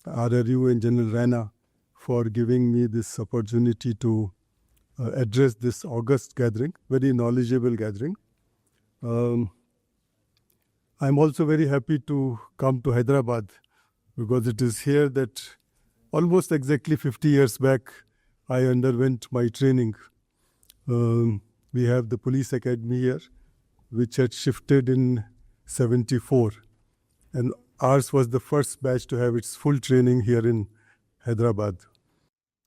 RRU and General Rana for giving me this opportunity to address this August gathering, very knowledgeable gathering. I'm also very happy to come to Hyderabad because it is here that almost exactly 50 years back I underwent my training. We have the police academy here, which had shifted in 74. And ours was the first batch to have its full training here in Hyderabad.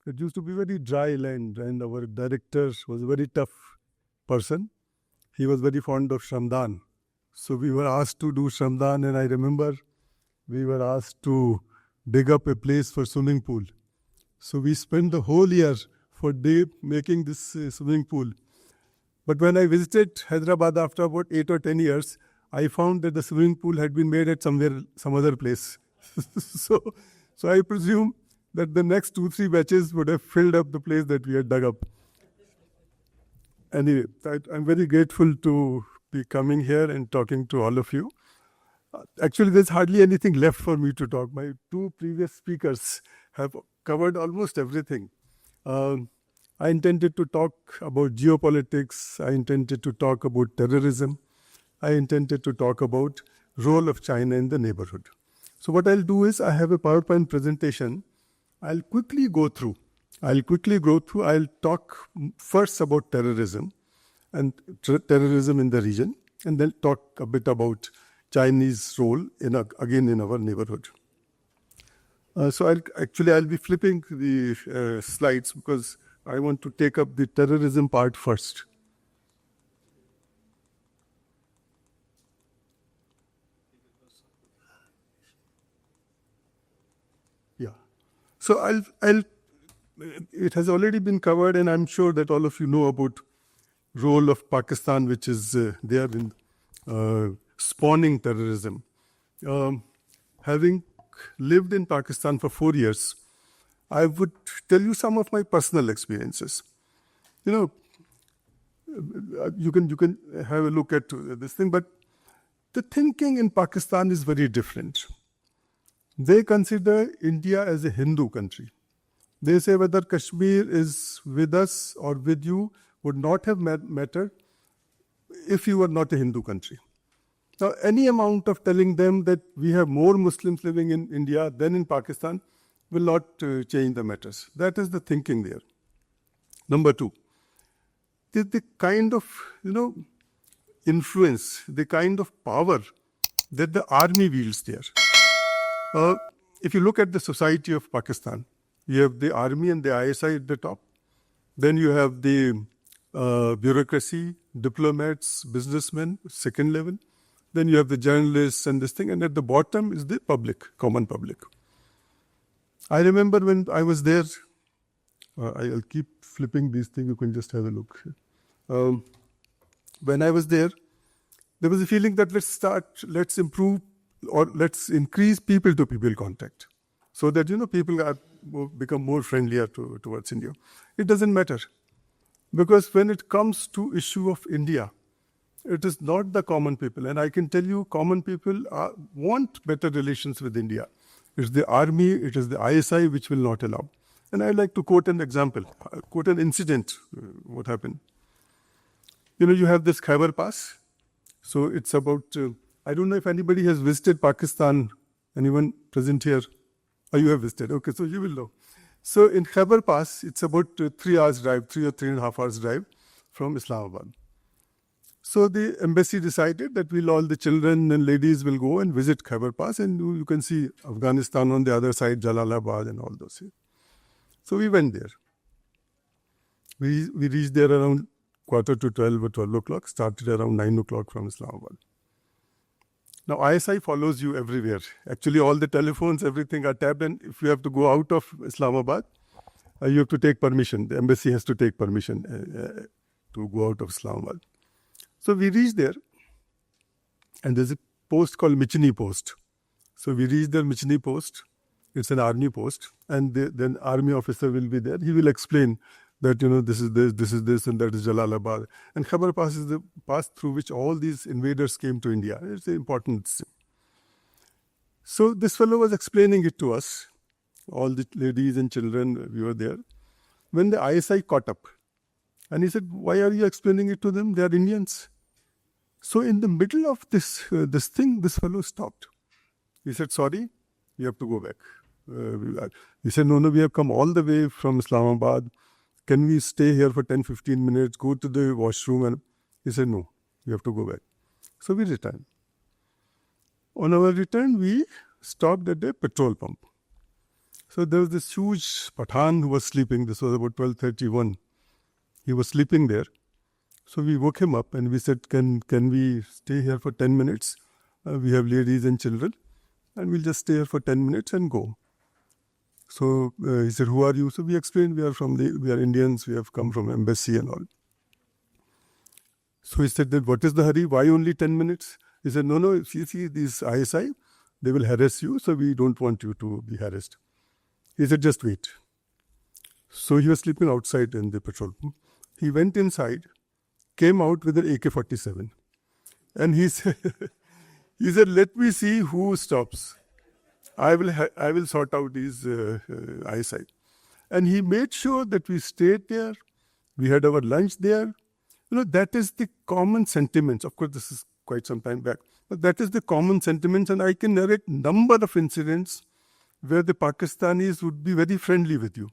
It used to be very dry land, and our director was a very tough person. He was very fond of Shramdan. So we were asked to do Shramdan, and I remember we were asked to dig up a place for swimming pool. So we spent the whole year for day making this swimming pool. But when I visited Hyderabad after about 8 or 10 years, I found that the swimming pool had been made at some other place. so I presume that the next 2-3 batches would have filled up the place that we had dug up. Anyway, I'm very grateful to be coming here and talking to all of you. Actually, there's hardly anything left for me to talk. My 2 previous speakers have covered almost everything. I intended to talk about geopolitics. I intended to talk about terrorism. I intended to talk about role of China in the neighborhood. So what I'll do is I have a PowerPoint presentation. I'll quickly go through. I'll talk first about terrorism and terrorism in the region, and then talk a bit about Chinese role in our neighborhood. So I'll be flipping the slides because I want to take up the terrorism part first. Yeah. So it has already been covered, and I'm sure that all of you know about role of Pakistan, which is there in spawning terrorism. Having lived in Pakistan for 4 years, I would tell you some of my personal experiences. You can have a look at this thing, but the thinking in Pakistan is very different. They consider India as a Hindu country. They say whether Kashmir is with us or with you would not have mattered if you were not a Hindu country. Now, any amount of telling them that we have more Muslims living in India than in Pakistan will not change the matters. That is the thinking there. Number 2, the kind of influence, the kind of power that the army wields there. If you look at the society of Pakistan, you have the army and the ISI at the top. Then you have the bureaucracy, diplomats, businessmen, second level. Then you have the journalists and this thing. And at the bottom is the public, common public. I remember when I was there, I'll keep flipping these things, you can just have a look. When I was there was a feeling that let's improve or let's increase people-to-people contact so that, people become more friendlier towards India. It doesn't matter. Because when it comes to issue of India, it is not the common people. And I can tell you, common people want better relations with India. It's the army, it is the ISI which will not allow. And I'd like to quote an example, quote an incident, what happened. You have this Khyber Pass. So it's about, I don't know if anybody has visited Pakistan. Anyone present here? Oh, you have visited. Okay, so you will know. So in Khyber Pass, it's about 3 hours drive, 3 or 3.5 hours drive from Islamabad. So the embassy decided that all the children and ladies will go and visit Khyber Pass, and you can see Afghanistan on the other side, Jalalabad and all those. So we went there. We reached there around 11:45 or 12 o'clock, started around 9 o'clock from Islamabad. Now ISI follows you everywhere. Actually all the telephones, everything are tapped, and if you have to go out of Islamabad, you have to take permission. The embassy has to take permission to go out of Islamabad. So we reached there, and there's a post called Michni Post. So we reached the Michni Post. It's an army post, and then army officer will be there. He will explain that, this is this, and that is Jalalabad. And Khyber Pass is the pass through which all these invaders came to India. It's an important thing. So this fellow was explaining it to us, all the ladies and children, we were there. When the ISI caught up, and he said, "Why are you explaining it to them? They are Indians." So in the middle of this thing, this fellow stopped. He said, "Sorry, we have to go back." He said, "No, we have come all the way from Islamabad. Can we stay here for 10, 15 minutes, go to the washroom?" And he said, "No, we have to go back." So we returned. On our return, we stopped at a petrol pump. So there was this huge Pathan who was sleeping. This was about 12:31. He was sleeping there. So we woke him up and we said, can we stay here for 10 minutes? We have ladies and children, and we'll just stay here for 10 minutes and go. So he said, "Who are you?" So we explained, we are Indians, we have come from embassy and all. So he said, that, "What is the hurry? Why only 10 minutes? He said, "No, you see these ISI, they will harass you, so we don't want you to be harassed." He said, "Just wait." So he was sleeping outside in the petrol pump. He went inside, came out with an AK-47. And he said, "Let me see who stops. I will sort out these ISI." And he made sure that we stayed there. We had our lunch there. That is the common sentiments. Of course, this is quite some time back. But that is the common sentiments, and I can narrate number of incidents where the Pakistanis would be very friendly with you.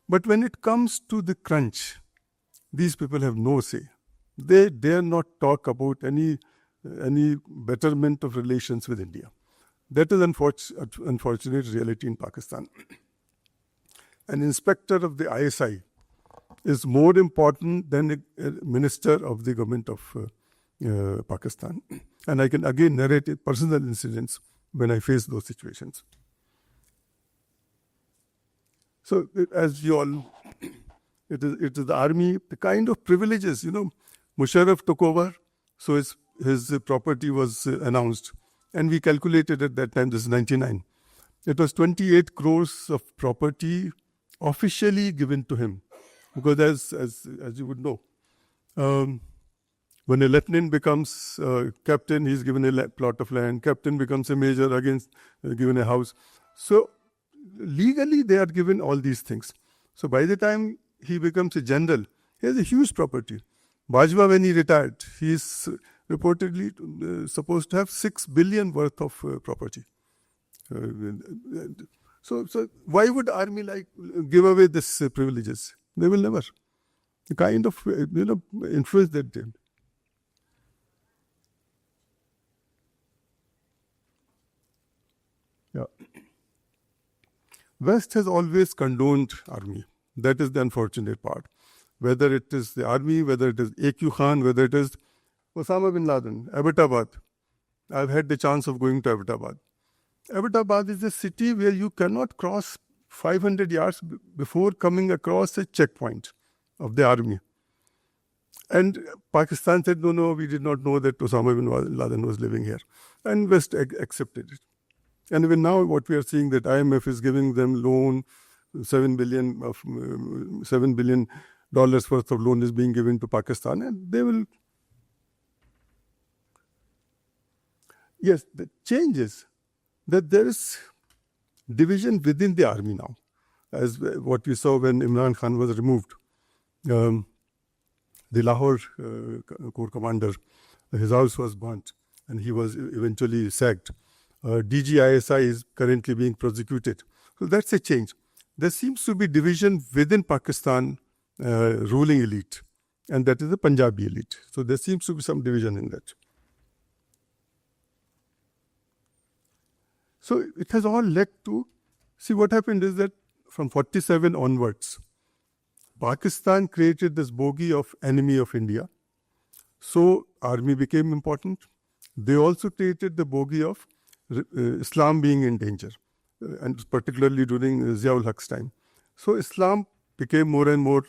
But when it comes to the crunch, these people have no say. They dare not talk about any betterment of relations with India. That is unfortunate reality in Pakistan. An inspector of the ISI is more important than a minister of the government of Pakistan. And I can again narrate personal incidents when I face those situations. So as you all, it is the army, the kind of privileges, Musharraf took over, so his property was announced. And we calculated at that time, this is 99, it was 28 crores of property officially given to him. Because as you would know, when a lieutenant becomes captain, he's given a plot of land. Captain becomes a major, again given a house. So legally, they are given all these things. So by the time he becomes a general, he has a huge property. Bajwa, when he retired, he is reportedly supposed to have 6 billion worth of property. So why would army give away this privileges? They will never. The kind of influence that they. Yeah. West has always condoned army. That is the unfortunate part. Whether it is the army, whether it is A.Q. Khan, whether it is Osama bin Laden, Abbottabad. I've had the chance of going to Abbottabad. Abbottabad is a city where you cannot cross 500 yards before coming across a checkpoint of the army. And Pakistan said, no, we did not know that Osama bin Laden was living here. And West accepted it. And even now what we are seeing, that IMF is giving them loan, $7 billion worth of loan is being given to Pakistan, and they will. Yes, the change is that there is division within the army now, as what we saw when Imran Khan was removed. The Lahore Corps commander, his house was burnt and he was eventually sacked. DGISI is currently being prosecuted. So that's a change. There seems to be division within Pakistan ruling elite, and that is the Punjabi elite. So there seems to be some division in that. So it has all led to, see what happened is that from 47 onwards, Pakistan created this bogey of enemy of India. So army became important. They also created the bogey of Islam being in danger, and particularly during Ziaul Haq's time. So Islam became more and more,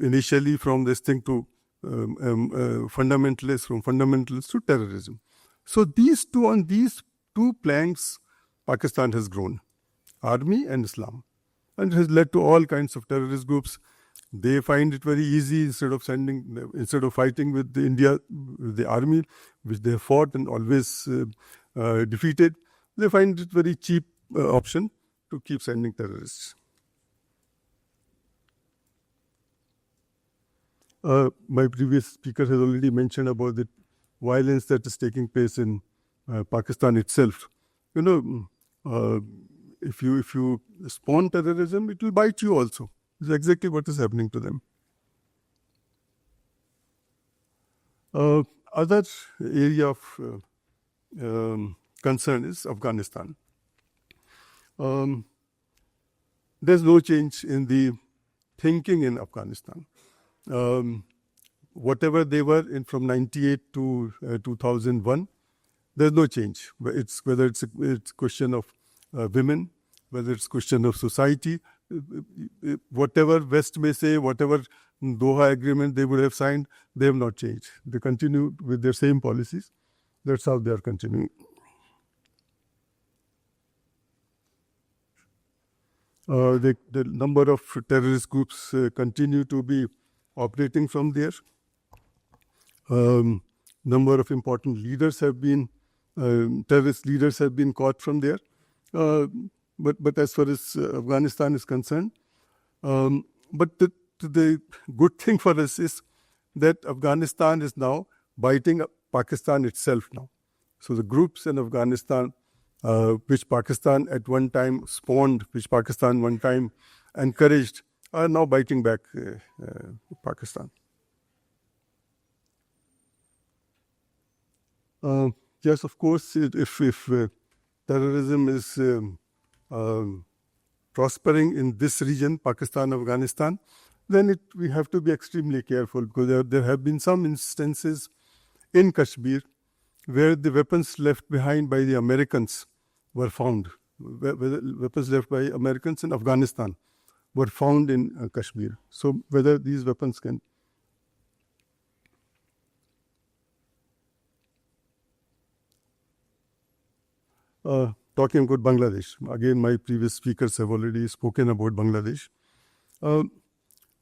initially from this thing to fundamentalists, from fundamentalists to terrorism. So on these two planks, Pakistan has grown, army and Islam. And it has led to all kinds of terrorist groups. They find it very easy, instead of fighting with India, with the army, which they fought and always defeated, they find it very cheap option to keep sending terrorists. My previous speaker has already mentioned about the violence that is taking place in Pakistan itself. If you spawn terrorism, it will bite you also. It's exactly what is happening to them. Other area of concern is Afghanistan. There's no change in the thinking in Afghanistan. Whatever they were in from 98 to 2001, there's no change. Whether it's a question of women, whether it's a question of society, whatever West may say, whatever Doha agreement they would have signed, they have not changed. They continue with their same policies. That's how they are continuing. The number of terrorist groups continue to be operating from there. Number of important leaders have been, terrorist leaders have been caught from there. But as far as Afghanistan is concerned, but the good thing for us is that Afghanistan is now biting Pakistan itself now. So the groups in Afghanistan, which Pakistan at one time spawned, which Pakistan one time encouraged, are now biting back Pakistan. Yes, of course, if terrorism is prospering in this region, Pakistan, Afghanistan, then we have to be extremely careful, because there have been some instances in Kashmir where the weapons left behind by the Americans were found. Weapons left by Americans in Afghanistan were found in Kashmir. So whether these weapons can... talking about Bangladesh, again, my previous speakers have already spoken about Bangladesh.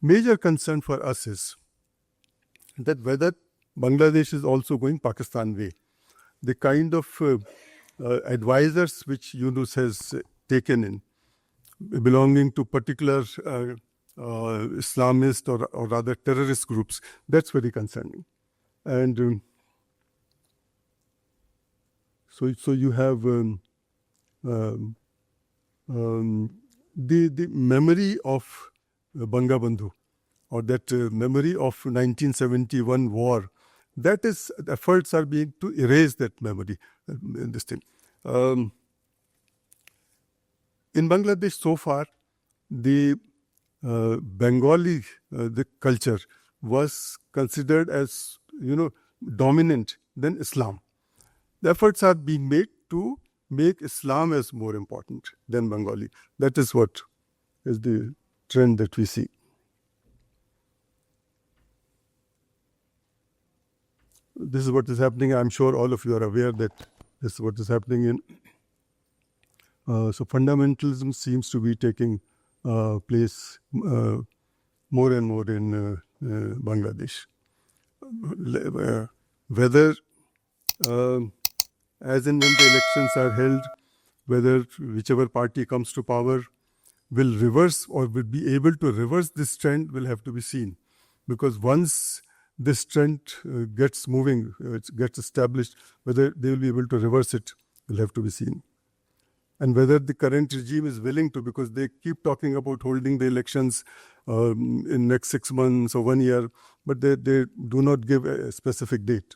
Major concern for us is that whether Bangladesh is also going Pakistan way. The kind of advisors which Yunus has taken in, belonging to particular Islamist or rather terrorist groups, that's very concerning. And so you have the memory of Bangabandhu, or that memory of 1971 war. That is, efforts are being to erase that memory. This thing. In Bangladesh, so far, the Bengali the culture was considered as dominant than Islam. The efforts are being made to make Islam as more important than Bengali. That is what is the trend that we see. This is what is happening. I'm sure all of you are aware that this is what is happening in. So fundamentalism seems to be taking place more and more in Bangladesh. Whether as and when the elections are held, whether whichever party comes to power will reverse or will be able to reverse this trend will have to be seen. Because once this trend gets moving, it gets established, whether they will be able to reverse it will have to be seen. And whether the current regime is willing to, because they keep talking about holding the elections in next 6 months or 1 year, but they do not give a specific date.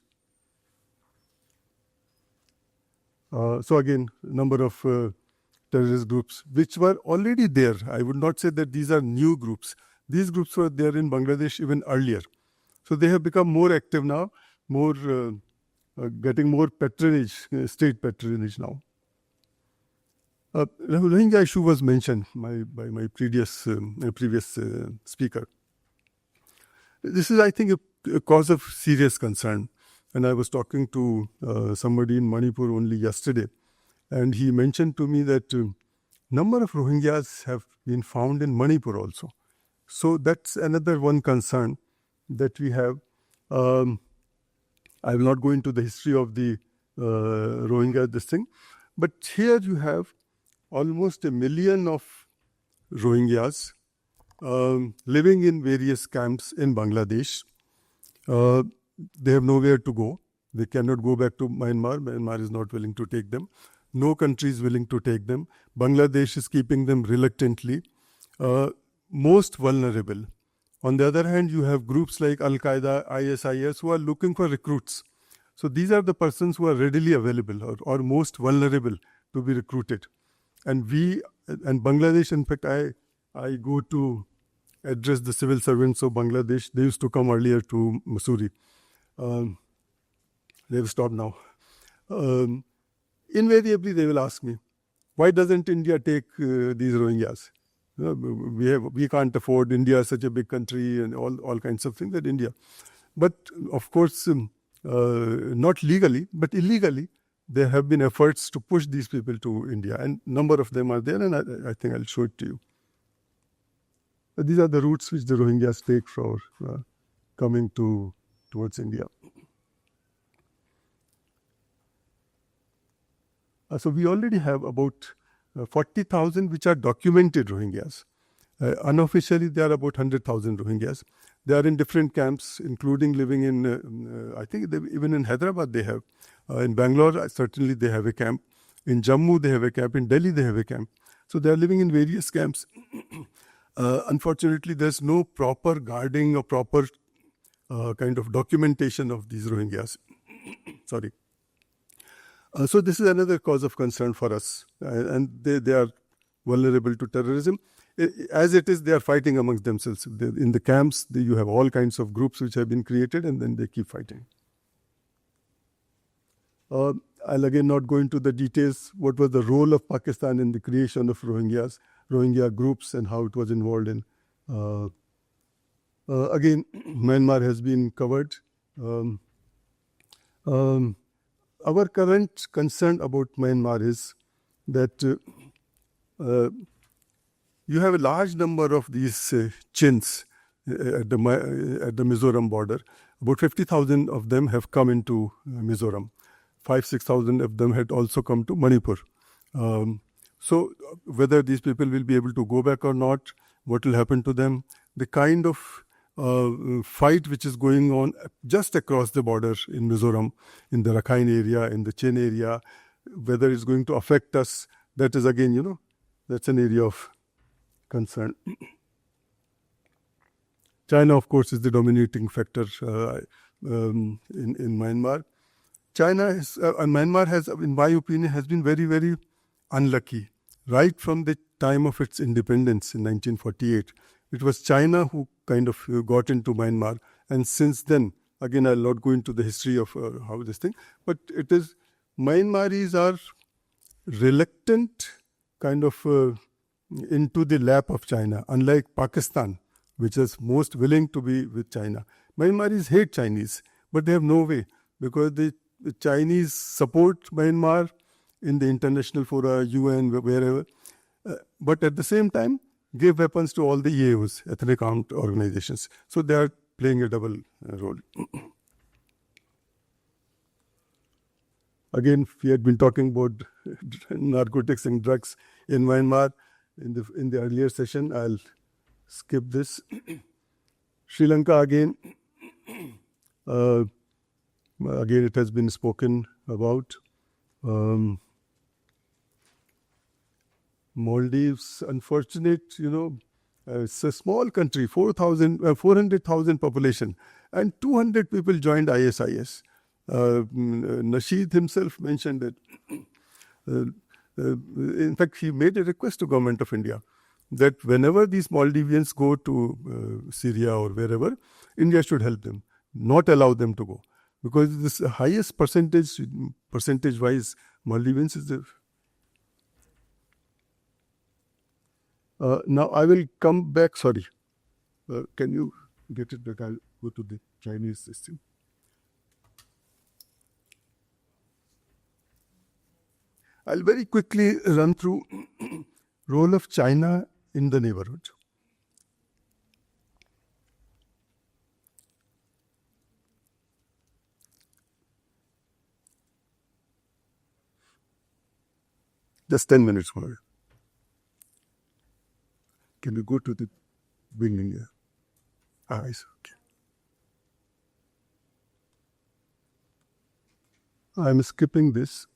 So again, number of terrorist groups which were already there. I would not say that these are new groups. These groups were there in Bangladesh even earlier. So they have become more active now, more getting more patronage, state patronage now. Rohingya issue was mentioned by my previous speaker. This is, I think, a cause of serious concern. And I was talking to somebody in Manipur only yesterday, and he mentioned to me that number of Rohingyas have been found in Manipur also. So that's another one concern that we have. I will not go into the history of the Rohingya, this thing, but here you have almost 1 million of Rohingyas living in various camps in Bangladesh. They have nowhere to go. They cannot go back to Myanmar. Myanmar is not willing to take them. No country is willing to take them. Bangladesh is keeping them reluctantly. Most vulnerable. On the other hand, you have groups like Al-Qaeda, ISIS who are looking for recruits. So these are the persons who are readily available or most vulnerable to be recruited. And Bangladesh, in fact, I go to address the civil servants of Bangladesh. They used to come earlier to Missouri. They've stopped now. Invariably, they will ask me, why doesn't India take these Rohingyas? We can't afford India, such a big country, and all kinds of things that India. But of course, not legally, but illegally, there have been efforts to push these people to India, and number of them are there, and I think I'll show it to you. But these are the routes which the Rohingyas take for coming towards India. So we already have about 40,000 which are documented Rohingyas. Unofficially, there are about 100,000 Rohingyas. They are in different camps, including living in, I think even in Hyderabad they have. In Bangalore, certainly they have a camp. In Jammu, they have a camp. In Delhi, they have a camp. So they are living in various camps. Unfortunately, there's no proper guarding or proper kind of documentation of these Rohingyas. Sorry. So this is another cause of concern for us. And they are vulnerable to terrorism. As it is, they are fighting amongst themselves. In the camps, you have all kinds of groups which have been created, and then they keep fighting. I'll again not go into the details. What was the role of Pakistan in the creation of Rohingya groups, and how it was involved in. Again, Myanmar has been covered. Our current concern about Myanmar is that you have a large number of these Chins at the Mizoram border. About 50,000 of them have come into Mizoram. 5,000-6,000 of them had also come to Manipur. So whether these people will be able to go back or not, what will happen to them, the kind of fight which is going on just across the border in Mizoram, in the Rakhine area, in the Chin area, whether it's going to affect us, that is again, that's an area of concern. China, of course, is the dominating factor in Myanmar. Myanmar has, in my opinion, has been very, very unlucky. Right from the time of its independence in 1948, it was China who kind of got into Myanmar. And since then, again, I'll not go into the history of how this thing, but it is, Myanmaris are reluctant kind of into the lap of China, unlike Pakistan, which is most willing to be with China. Myanmaris hate Chinese, but they have no way, because the Chinese support Myanmar in the international fora, UN, wherever, but at the same time, give weapons to all the EAOs, ethnic armed organizations. So they are playing a double role. Again, we had been talking about narcotics and drugs in Myanmar in the earlier session. I'll skip this. Sri Lanka again. Again, it has been spoken about. Maldives, unfortunate, it's a small country, 400,000 population, and 200 people joined ISIS. Nasheed himself mentioned that. In fact, he made a request to Government of India that whenever these Maldivians go to Syria or wherever, India should help them, not allow them to go. Because this highest percentage-wise, Maldivians is the... now I will come back, sorry. Can you get it back? I'll go to the Chinese system. I'll very quickly run through role of China in the neighborhood. Just 10 minutes more. Can you go to the building here? Yes, okay. I'm skipping this.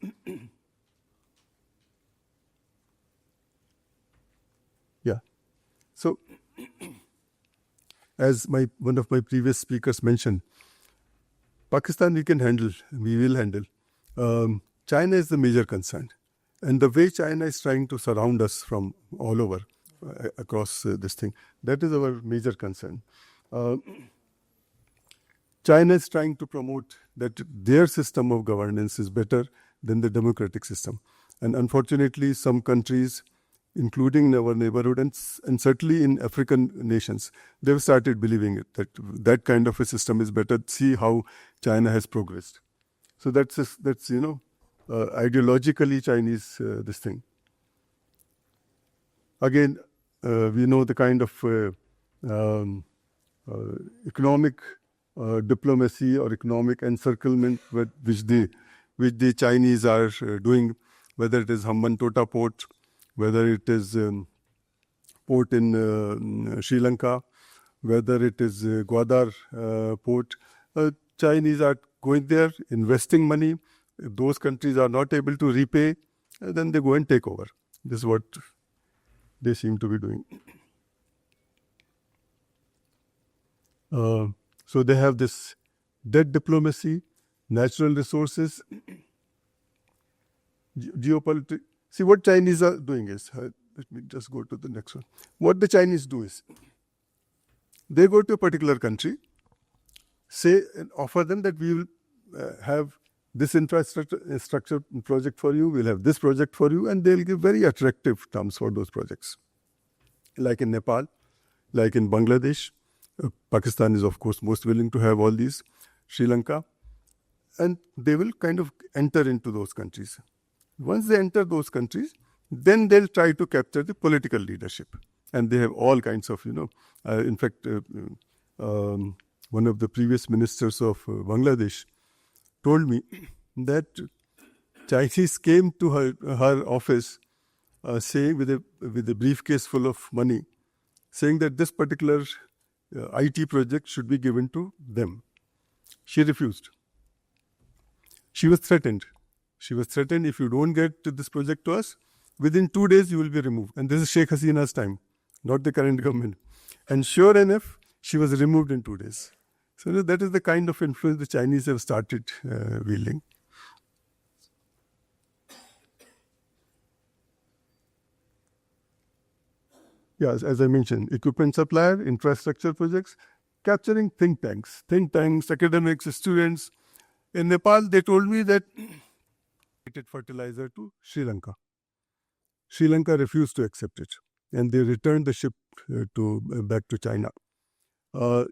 Yeah. So, as one of my previous speakers mentioned, Pakistan we can handle, we will handle. China is the major concern. And the way China is trying to surround us from all over across this thing, that is our major concern. China is trying to promote that their system of governance is better than the democratic system. And unfortunately, some countries, including our neighborhood and certainly in African nations, they've started believing it, that that kind of a system is better. See how China has progressed. So that's ideologically Chinese, this thing. Again, we know the kind of economic diplomacy or economic encirclement which the Chinese are doing, whether it is Hambantota port, whether it is port in Sri Lanka, whether it is Gwadar port. Chinese are going there, investing money. If those countries are not able to repay, then they go and take over. This is what they seem to be doing. So they have this debt diplomacy, natural resources, geopolitics. See, what Chinese are doing is, let me just go to the next one. What the Chinese do is, they go to a particular country, say and offer them that we will have this infrastructure project for you, we'll have this project for you, and they'll give very attractive terms for those projects. Like in Nepal, like in Bangladesh, Pakistan is of course most willing to have all these, Sri Lanka, and they will kind of enter into those countries. Once they enter those countries, then they'll try to capture the political leadership. And they have all kinds of, in fact, one of the previous ministers of Bangladesh told me that Chinese came to her office saying with a briefcase full of money, saying that this particular IT project should be given to them. She refused. She was threatened. She was threatened, if you don't get this project to us, within 2 days you will be removed. And this is Sheikh Hasina's time, not the current government. And sure enough, she was removed in 2 days. So that is the kind of influence the Chinese have started wielding. Yes, as I mentioned, equipment supplier, infrastructure projects, capturing think tanks, academics, students. In Nepal, they told me that fertilizer to Sri Lanka. Sri Lanka refused to accept it, and they returned the ship back to China.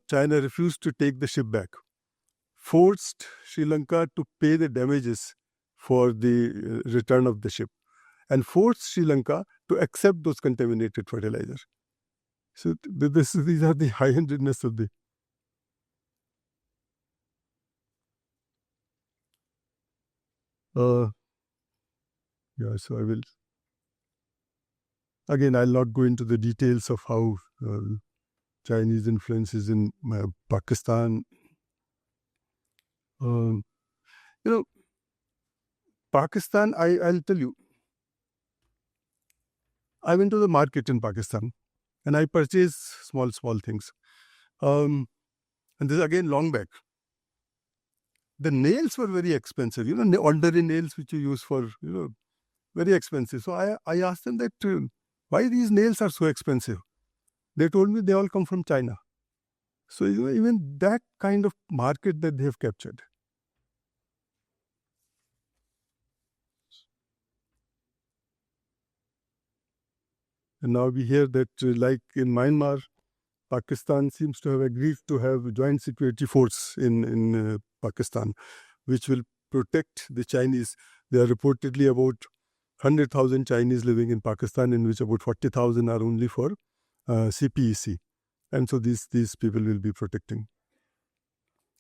China refused to take the ship back, forced Sri Lanka to pay the damages for the return of the ship, and forced Sri Lanka to accept those contaminated fertilizers. So these are the high-handedness of the... yeah, so I will... Again, I'll not go into the details of how Chinese influence is in Pakistan. Pakistan, I'll tell you, I went to the market in Pakistan and I purchased small things. And this is again long back. The nails were very expensive, ordinary nails which you use for, very expensive. So I asked them that, why these nails are so expensive? They told me they all come from China. So even that kind of market that they have captured. And now we hear that, like in Myanmar, Pakistan seems to have agreed to have a joint security force in Pakistan, which will protect the Chinese. There are reportedly about 100,000 Chinese living in Pakistan, in which about 40,000 are only for CPEC. And so these people will be protecting.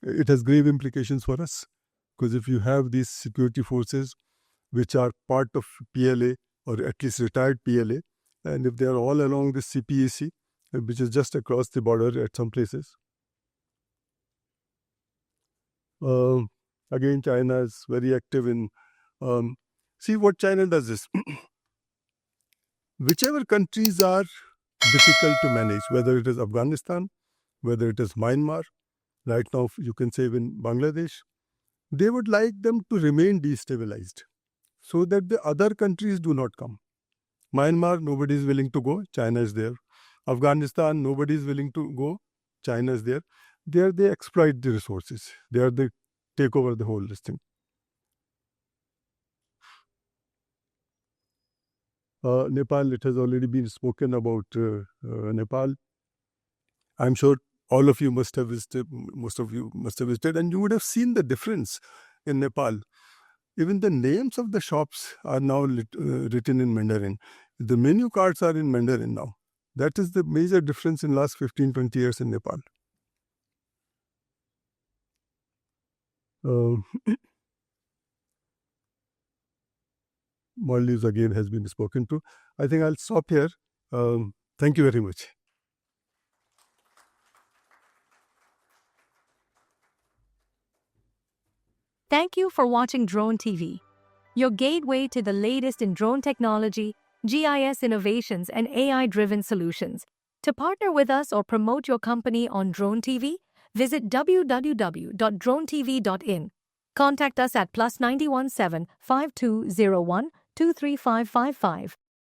It has grave implications for us, because if you have these security forces which are part of PLA, or at least retired PLA, and if they are all along the CPEC, which is just across the border at some places. Again, China is very active in. See what China does is, whichever countries are difficult to manage, whether it is Afghanistan, whether it is Myanmar, right now you can say in Bangladesh, they would like them to remain destabilized so that the other countries do not come. Myanmar, nobody is willing to go, China is there. Afghanistan, nobody is willing to go, China is there. There they exploit the resources. There they take over the whole thing. Nepal, it has already been spoken about Nepal. I'm sure all of you must have visited, most of you must have visited, and you would have seen the difference in Nepal. Even the names of the shops are now written in Mandarin. The menu cards are in Mandarin now. That is the major difference in last 15, 20 years in Nepal. Maldives again has been spoken to. I think I'll stop here. Thank you very much. Thank you for watching Drone TV, your gateway to the latest in drone technology, GIS innovations, and AI-driven solutions. To partner with us or promote your company on Drone TV, visit www.dronetv.in. Contact us at +917 5201 23555.